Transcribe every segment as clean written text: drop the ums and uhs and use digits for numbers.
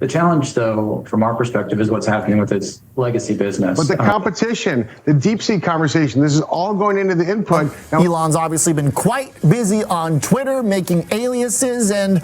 The challenge, though, from our perspective, is what's happening with its legacy business. But the competition, the deep sea conversation, this is all going into the input. Now, Elon's obviously been quite busy on Twitter, making aliases and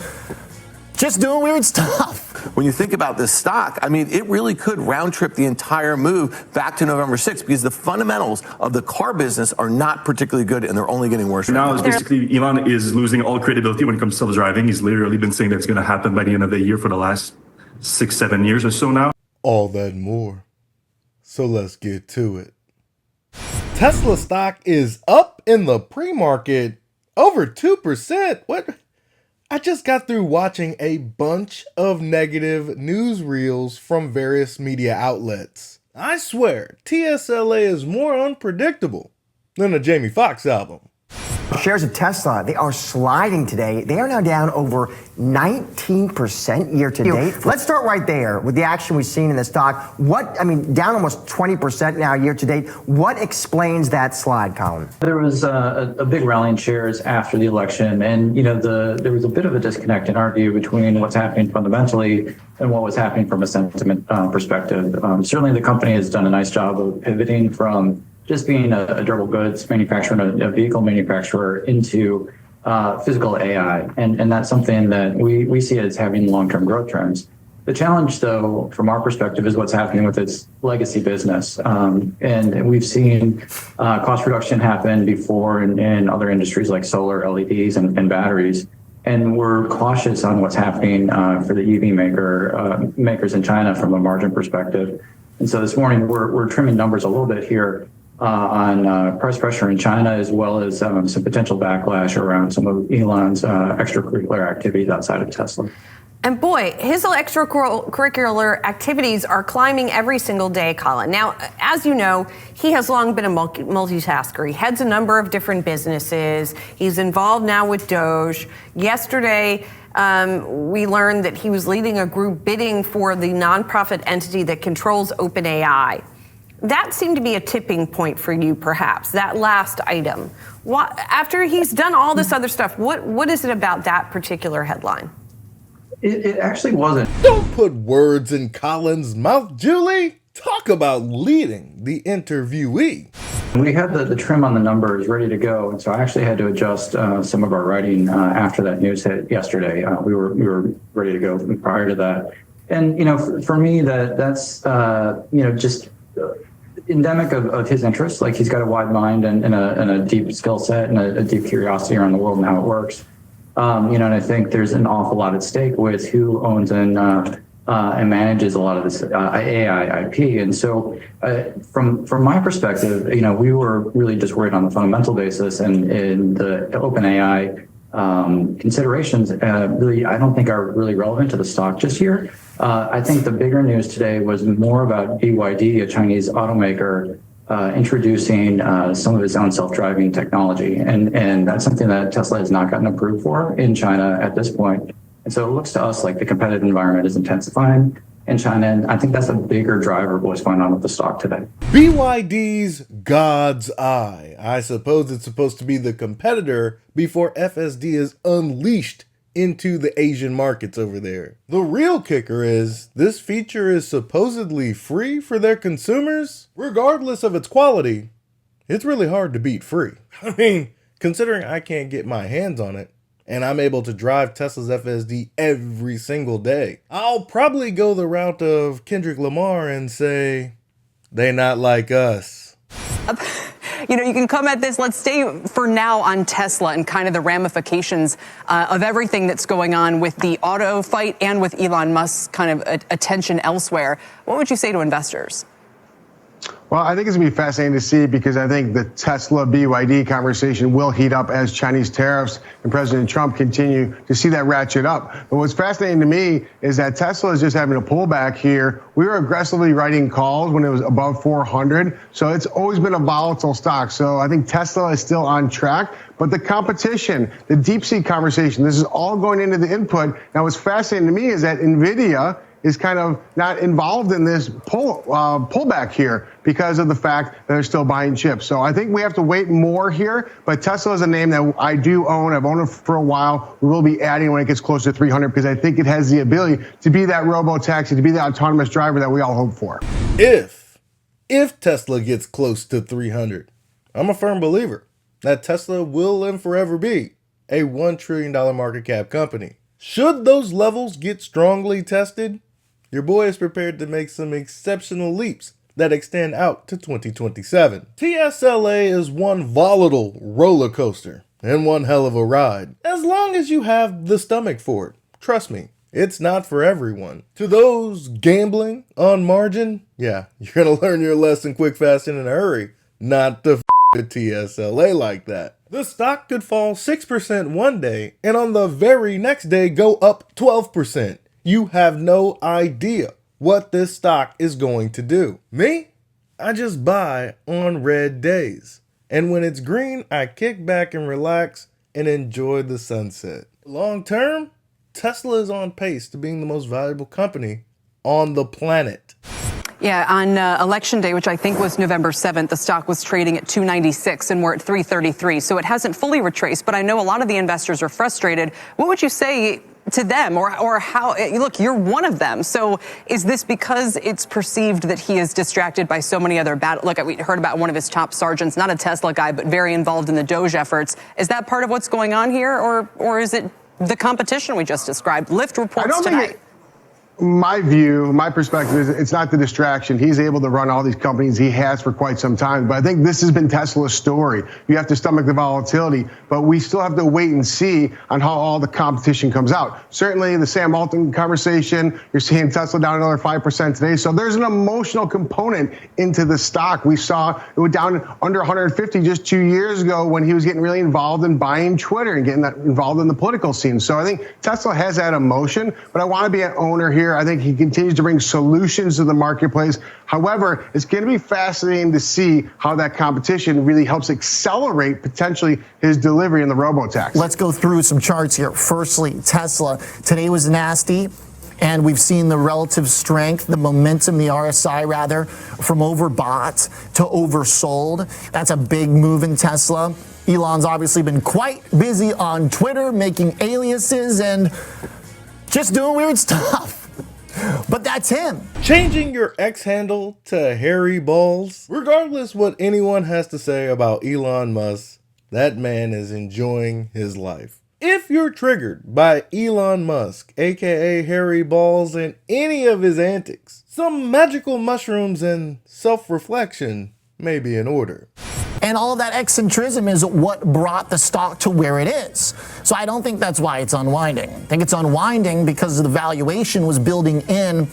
just doing weird stuff. When you think about this stock, I mean, it really could round trip the entire move back to November 6th because the fundamentals of the car business are not particularly good and they're only getting worse. Now, it's basically Elon is losing all credibility when it comes to self-driving. He's literally been saying that's going to happen by the end of the year for the last 6-7 years or so now. All that and more. So let's get to it. Tesla stock is up in the pre-market over 2%. What? I just got through watching a bunch of negative news reels from various media outlets. I swear, TSLA is more unpredictable than a Jamie Foxx album. Shares of Tesla, they are sliding today. They are now down over 19% year to date. Let's start right there with the action we've seen in the stock. Down almost 20% now year to date. What explains that slide, Colin? There was a big rally in shares after the election, and there was a bit of a disconnect in our view between what's happening fundamentally and what was happening from a sentiment perspective. Certainly, the company has done a nice job of pivoting from just being a durable goods manufacturer and a vehicle manufacturer into physical AI. And that's something that we see as having long-term growth trends. The challenge, though, from our perspective, is what's happening with its legacy business. And we've seen cost reduction happen before in other industries like solar, LEDs, and batteries. And we're cautious on what's happening for the EV makers in China from a margin perspective. And so this morning, we're trimming numbers a little bit here on price pressure in China, as well as some potential backlash around some of Elon's extracurricular activities outside of Tesla. And boy, his extracurricular activities are climbing every single day, Colin. Now, as you know, he has long been a multitasker. He heads a number of different businesses. He's involved now with Doge. Yesterday, we learned that he was leading a group bidding for the nonprofit entity that controls OpenAI. That seemed to be a tipping point for you, perhaps, that last item. After he's done all this other stuff, what is it about that particular headline? It actually wasn't. Don't put words in Colin's mouth, Julie. Talk about leading the interviewee. We had the trim on the numbers ready to go, and so I actually had to adjust some of our writing after that news hit yesterday. We were ready to go prior to that. And, for me, that's just endemic of his interests. Like, he's got a wide mind and a deep skill set and a deep curiosity around the world and how it works. And I think there's an awful lot at stake with who owns and manages a lot of this AI IP. And so from my perspective, we were really just worried on the fundamental basis, and in the OpenAI considerations really, I don't think are really relevant to the stock just here. I think the bigger news today was more about BYD, a Chinese automaker, introducing some of its own self-driving technology. And that's something that Tesla has not gotten approved for in China at this point. And so it looks to us like the competitive environment is intensifying in China. And I think that's a bigger driver of what's going on with the stock today. BYD's God's Eye. I suppose it's supposed to be the competitor before FSD is unleashed into the Asian markets over there. The real kicker is this feature is supposedly free for their consumers. Regardless of its quality, it's really hard to beat free. I mean, considering I can't get my hands on it, and I'm able to drive Tesla's FSD every single day, I'll probably go the route of Kendrick Lamar and say, they not like us. You can come at this. Let's stay for now on Tesla and kind of the ramifications of everything that's going on with the auto fight and with Elon Musk's kind of attention elsewhere. What would you say to investors? Well, I think it's going to be fascinating to see, because I think the Tesla BYD conversation will heat up as Chinese tariffs and President Trump continue to see that ratchet up. But what's fascinating to me is that Tesla is just having a pullback here. We were aggressively writing calls when it was above 400. So it's always been a volatile stock. So I think Tesla is still on track. But the competition, the deep sea conversation, this is all going into the input. Now, what's fascinating to me is that NVIDIA is kind of not involved in this pullback here because of the fact that they're still buying chips. So I think we have to wait more here, but Tesla is a name that I do own. I've owned it for a while. We will be adding when it gets closer to 300 because I think it has the ability to be that robo-taxi, to be that autonomous driver that we all hope for. If Tesla gets close to 300, I'm a firm believer that Tesla will and forever be a $1 trillion market cap company. Should those levels get strongly tested, your boy is prepared to make some exceptional leaps that extend out to 2027. TSLA is one volatile roller coaster and one hell of a ride, as long as you have the stomach for it. Trust me, it's not for everyone. To those gambling on margin, yeah, you're gonna learn your lesson quick, fast, and in a hurry, not to with TSLA like that. The stock could fall 6% one day and on the very next day go up 12%. You have no idea what this stock is going to do. Me? I just buy on red days. And when it's green, I kick back and relax and enjoy the sunset. Long term, Tesla is on pace to being the most valuable company on the planet. Yeah, on election day, which I think was November 7th, the stock was trading at 296 and we're at 333. So it hasn't fully retraced, but I know a lot of the investors are frustrated. What would you say to them or how, look, you're one of them. So is this because it's perceived that he is distracted by so many other look, we heard about one of his top sergeants, not a Tesla guy, but very involved in the Doge efforts. Is that part of what's going on here or is it the competition we just described? Lyft reports tonight. My view, my perspective is it's not the distraction. He's able to run all these companies. He has for quite some time. But I think this has been Tesla's story. You have to stomach the volatility, but we still have to wait and see on how all the competition comes out. Certainly the Sam Altman conversation, you're seeing Tesla down another 5% today. So there's an emotional component into the stock. We saw it went down under 150 just 2 years ago when he was getting really involved in buying Twitter and getting that involved in the political scene. So I think Tesla has that emotion, but I want to be an owner here. I think he continues to bring solutions to the marketplace. However, it's going to be fascinating to see how that competition really helps accelerate potentially his delivery in the robo-taxi. Let's go through some charts here. Firstly, Tesla. Today was nasty. And we've seen the relative strength, the momentum, the RSI rather, from overbought to oversold. That's a big move in Tesla. Elon's obviously been quite busy on Twitter, making aliases and just doing weird stuff. But that's him. Changing your X handle to Harry Balls. Regardless what anyone has to say about Elon Musk, that man is enjoying his life. If you're triggered by Elon Musk, aka Harry Balls, and any of his antics, some magical mushrooms and self-reflection may be in order. And all of that eccentricism is what brought the stock to where it is. So I don't think that's why it's unwinding. I think it's unwinding because the valuation was building in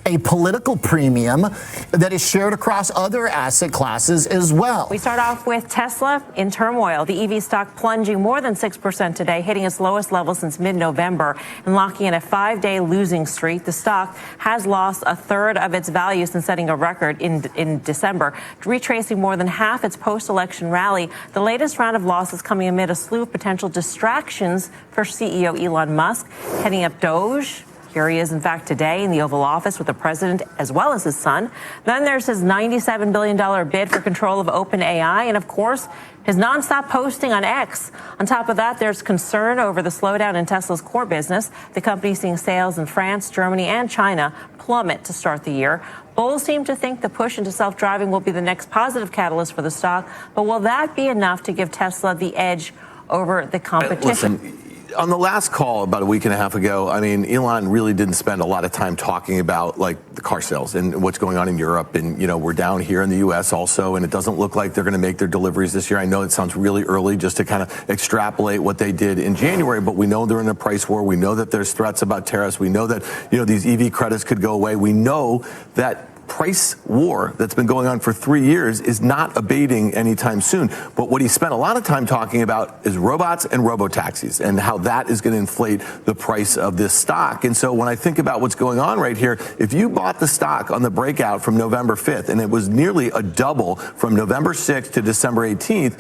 a political premium that is shared across other asset classes as well. We start off with Tesla in turmoil. The EV stock plunging more than 6% today, hitting its lowest level since mid-November and locking in a 5-day losing streak. The stock has lost a third of its value since setting a record in December, retracing more than half its post-election rally. The latest round of losses coming amid a slew of potential distractions for CEO Elon Musk, heading up Doge. Here he is, in fact, today in the Oval Office with the president as well as his son. Then there's his $97 billion bid for control of OpenAI. And, of course, his nonstop posting on X. On top of that, there's concern over the slowdown in Tesla's core business. The company seeing sales in France, Germany, and China plummet to start the year. Bulls seem to think the push into self-driving will be the next positive catalyst for the stock. But will that be enough to give Tesla the edge over the competition? Listen, on the last call about a week and a half ago, I mean, Elon really didn't spend a lot of time talking about like the car sales and what's going on in Europe. And, you know, we're down here in the U.S. also, and it doesn't look like they're going to make their deliveries this year. I know it sounds really early just to kind of extrapolate what they did in January, but we know they're in a price war. We know that there's threats about tariffs. We know that, you know, these EV credits could go away. We know that price war that's been going on for 3 years is not abating anytime soon. But what he spent a lot of time talking about is robots and robo-taxis and how that is going to inflate the price of this stock. And so when I think about what's going on right here, if you bought the stock on the breakout from November 5th, and it was nearly a double from November 6th to December 18th,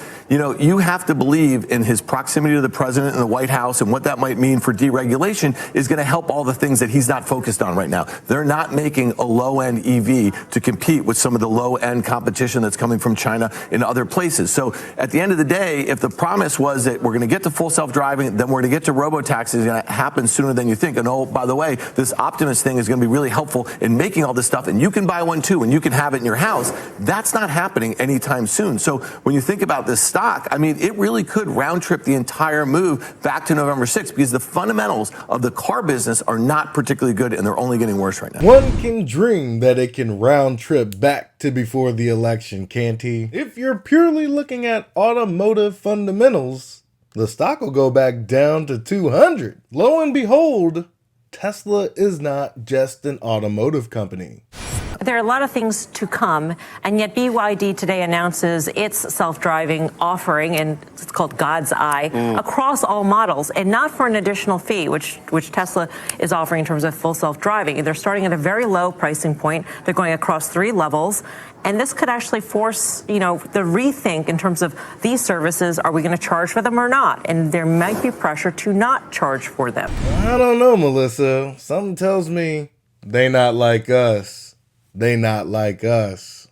you have to believe in his proximity to the president and the White House and what that might mean for deregulation is going to help all the things that he's not focused on right now. They're not making a low-end EV to compete with some of the low-end competition that's coming from China and other places. So at the end of the day, if the promise was that we're going to get to full self-driving, then we're going to get to robo-taxis, it's going to happen sooner than you think. And oh, by the way, this Optimus thing is going to be really helpful in making all this stuff, and you can buy one too, and you can have it in your house. That's not happening anytime soon. So when you think about this stock, I mean, it really could round trip the entire move back to November 6th because the fundamentals of the car business are not particularly good, and they're only getting worse right now. One can dream that it can round trip back to before the election, can't he? If you're purely looking at automotive fundamentals, the stock will go back down to 200. Lo and behold, Tesla is not just an automotive company. There are a lot of things to come, and yet BYD today announces its self-driving offering, and it's called God's Eye, across all models, and not for an additional fee, which Tesla is offering in terms of full self-driving. They're starting at a very low pricing point. They're going across 3 levels. And this could actually force, the rethink in terms of these services. Are we going to charge for them or not? And there might be pressure to not charge for them. I don't know, Melissa. Something tells me they not like us. They not like us.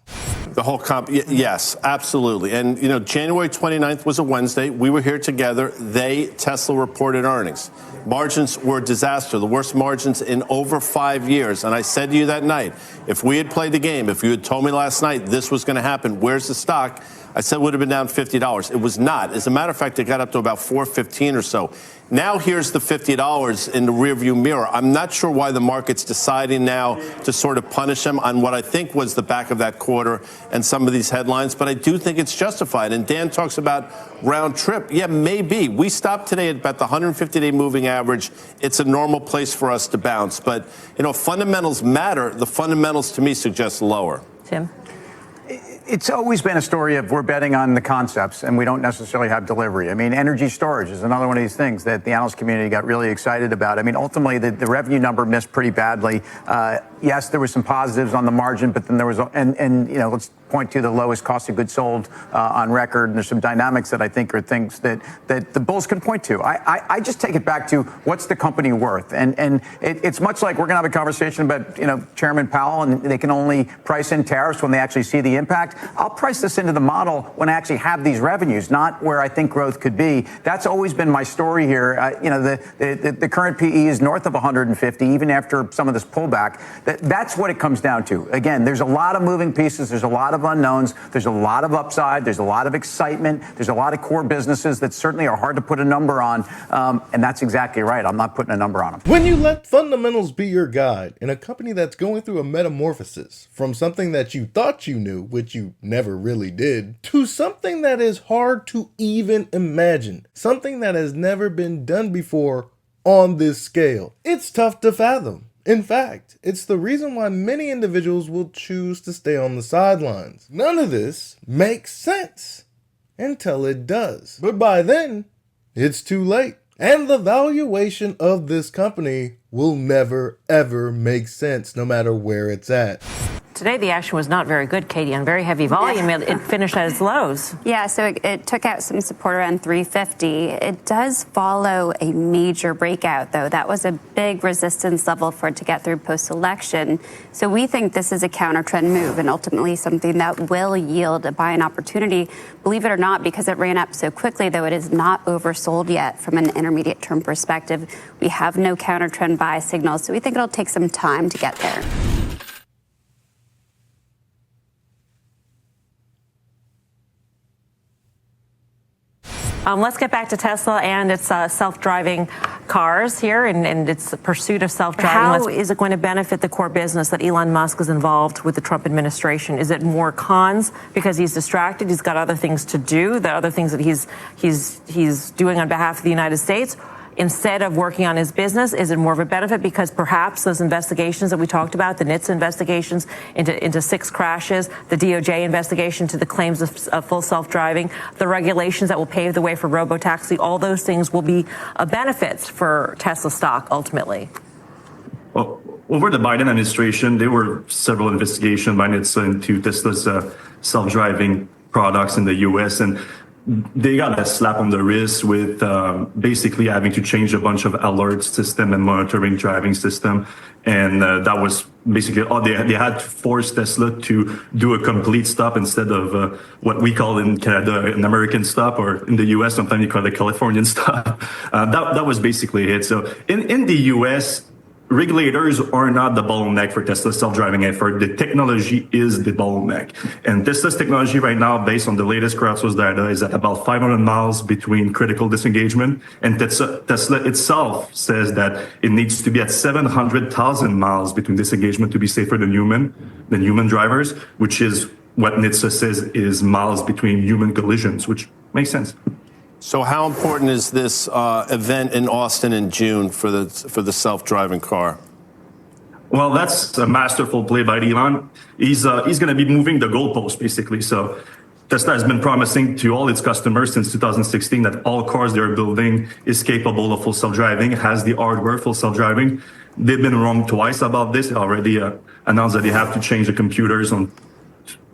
The whole yes, absolutely. And, January 29th was a Wednesday. We were here together. Tesla reported earnings. Margins were a disaster, the worst margins in over 5 years. And I said to you that night, if we had played the game, if you had told me last night this was going to happen, where's the stock? I said it would have been down $50. It was not. As a matter of fact, it got up to about $4.15 or so. Now here's the $50 in the rearview mirror. I'm not sure why the market's deciding now to sort of punish them on what I think was the back of that quarter and some of these headlines, but I do think it's justified. And Dan talks about round trip. Yeah, maybe. We stopped today at about the 150-day moving average. It's a normal place for us to bounce. But, fundamentals matter. The fundamentals to me suggest lower. Tim? It's always been a story of we're betting on the concepts and we don't necessarily have delivery. I mean, energy storage is another one of these things that the analyst community got really excited about. I mean, ultimately, the revenue number missed pretty badly. Yes, there was some positives on the margin, but then there was, let's point to the lowest cost of goods sold on record. And there's some dynamics that I think are things that the bulls can point to. I just take it back to what's the company worth? And it's much like we're going to have a conversation about, Chairman Powell, and they can only price in tariffs when they actually see the impact. I'll price this into the model when I actually have these revenues, not where I think growth could be. That's always been my story here. The current PE is north of 150, even after some of this pullback. That's what it comes down to. Again, there's a lot of moving pieces. There's a lot of unknowns. There's a lot of upside. There's a lot of excitement. There's a lot of core businesses that certainly are hard to put a number on. And that's exactly right. I'm not putting a number on them. When you let fundamentals be your guide in a company that's going through a metamorphosis from something that you thought you knew, which you never really did, to something that is hard to even imagine, something that has never been done before on this scale, it's tough to fathom. In fact, it's the reason why many individuals will choose to stay on the sidelines. None of this makes sense until it does. But by then, it's too late. And the valuation of this company will never, ever make sense no matter where it's at. Today, the action was not very good, Katie, on very heavy volume. It finished at its lows. Yeah, so it took out some support around 350. It does follow a major breakout, though. That was a big resistance level for it to get through post-election. So we think this is a counter-trend move and ultimately something that will yield a buying opportunity. Believe it or not, because it ran up so quickly, though, it is not oversold yet from an intermediate-term perspective. We have no counter-trend buy signals, so we think it'll take some time to get there. Let's get back to Tesla and its self-driving cars here and its pursuit of self-driving. How is it going to benefit the core business that Elon Musk is involved with the Trump administration? Is it more cons because he's distracted, he's got other things to do, the other things that he's doing on behalf of the United States? instead of working on his business? Is it more of a benefit because perhaps those investigations that we talked about, the NHTSA investigations into 6 crashes, the DOJ investigation to the claims of full self-driving, the regulations that will pave the way for robotaxi, all those things will be benefits for Tesla stock ultimately? Well, over the Biden administration, there were several investigations by NHTSA into Tesla's self-driving products in the U.S., and they got a slap on the wrist with basically having to change a bunch of alert system and monitoring driving system. And that was basically all they had to force Tesla to do a complete stop instead of what we call in Canada an American stop, or in the US sometimes you call it a Californian stop. That was basically it. So in the US, regulators are not the bottleneck for Tesla's self-driving effort. The technology is the bottleneck. And Tesla's technology right now, based on the latest crowdsourced data, is at about 500 miles between critical disengagement. And Tesla itself says that it needs to be at 700,000 miles between disengagement to be safer than human drivers, which is what NHTSA says is miles between human collisions, which makes sense. So how important is this event in Austin in June for the self-driving car? Well, that's a masterful play by Elon. He's going to be moving the goalpost, basically. So Tesla has been promising to all its customers since 2016 that all cars they're building is capable of full self-driving, has the hardware full self-driving. They've been wrong twice about this. They already announced that they have to change the computers on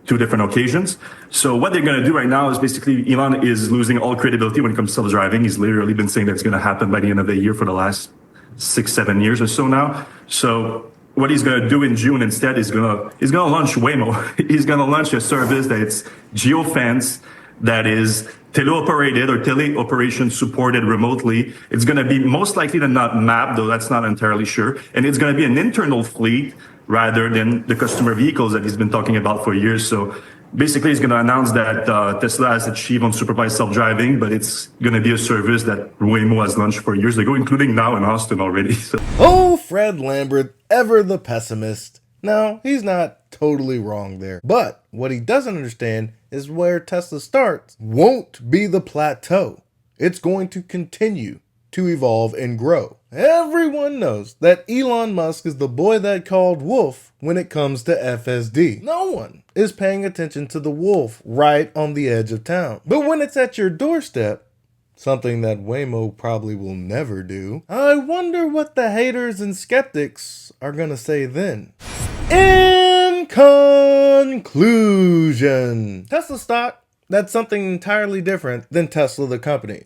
2 different occasions. So what they're going to do right now is basically Elon is losing all credibility when it comes to self-driving. He's literally been saying that it's going to happen by the end of the year for the last 6-7 years or so now. So what he's going to do in June instead is he's going to launch Waymo. He's going to launch a service that's geofence, that is teleoperated or teleoperation supported remotely. It's going to be most likely than not mapped, though that's not entirely sure. And it's going to be an internal fleet rather than the customer vehicles that he's been talking about for years. So basically, he's going to announce that Tesla has achieved unsupervised self-driving, but it's going to be a service that Waymo has launched for years ago, including now in Austin already. So. Oh, Fred Lambert, ever the pessimist. No, he's not totally wrong there. But what he doesn't understand is where Tesla starts won't be the plateau. It's going to continue to evolve and grow. Everyone knows that Elon Musk is the boy that called wolf when it comes to FSD. No one is paying attention to the wolf right on the edge of town. But when it's at your doorstep, something that Waymo probably will never do, I wonder what the haters and skeptics are gonna say then. In conclusion, Tesla stock, that's something entirely different than Tesla the company.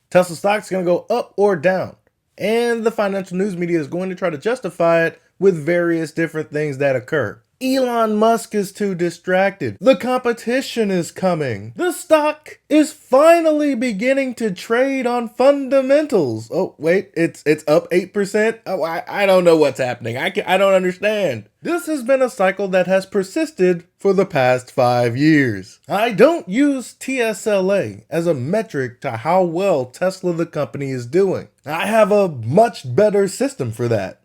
Tesla stock is going to go up or down, and the financial news media is going to try to justify it with various different things that occur. Elon Musk is too distracted. The competition is coming. The stock is finally beginning to trade on fundamentals. Oh, wait, it's up 8%? Oh, I don't know what's happening. I don't understand. This has been a cycle that has persisted for the past 5 years. I don't use TSLA as a metric to how well Tesla the company is doing. I have a much better system for that.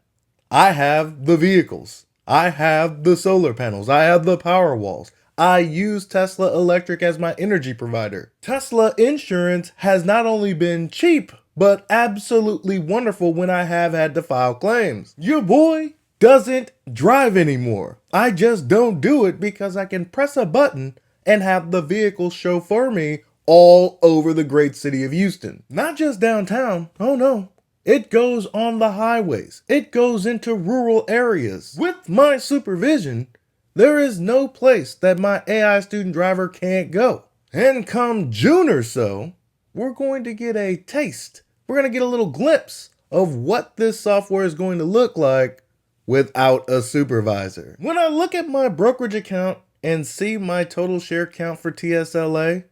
I have the vehicles. I have the solar panels. I have the power walls. I use Tesla Electric as my energy provider. Tesla insurance has not only been cheap, but absolutely wonderful when I have had to file claims. Your boy doesn't drive anymore. I just don't do it because I can press a button and have the vehicle chauffeur me all over the great city of Houston. Not just downtown. Oh no. It goes on the highways. It goes into rural areas. With my supervision, there is no place that my AI student driver can't go. And come June or so, we're going to get a taste. We're going to get a little glimpse of what this software is going to look like without a supervisor. When I look at my brokerage account and see my total share count for TSLA,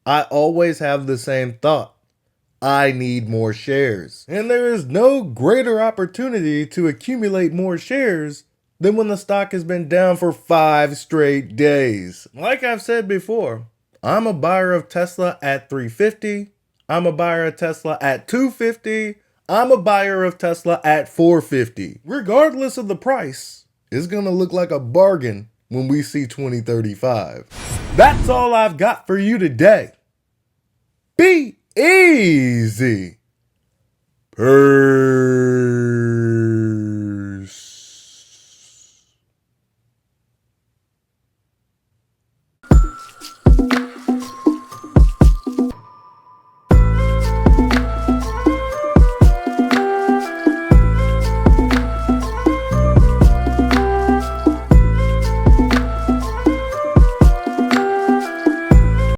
I always have the same thought. I need more shares. And there is no greater opportunity to accumulate more shares than when the stock has been down for 5 straight days. Like I've said before, I'm a buyer of Tesla at $350. I'm a buyer of Tesla at $250. I'm a buyer of Tesla at $450. Regardless of the price, it's gonna look like a bargain when we see 2035. That's all I've got for you today. Be easy. Per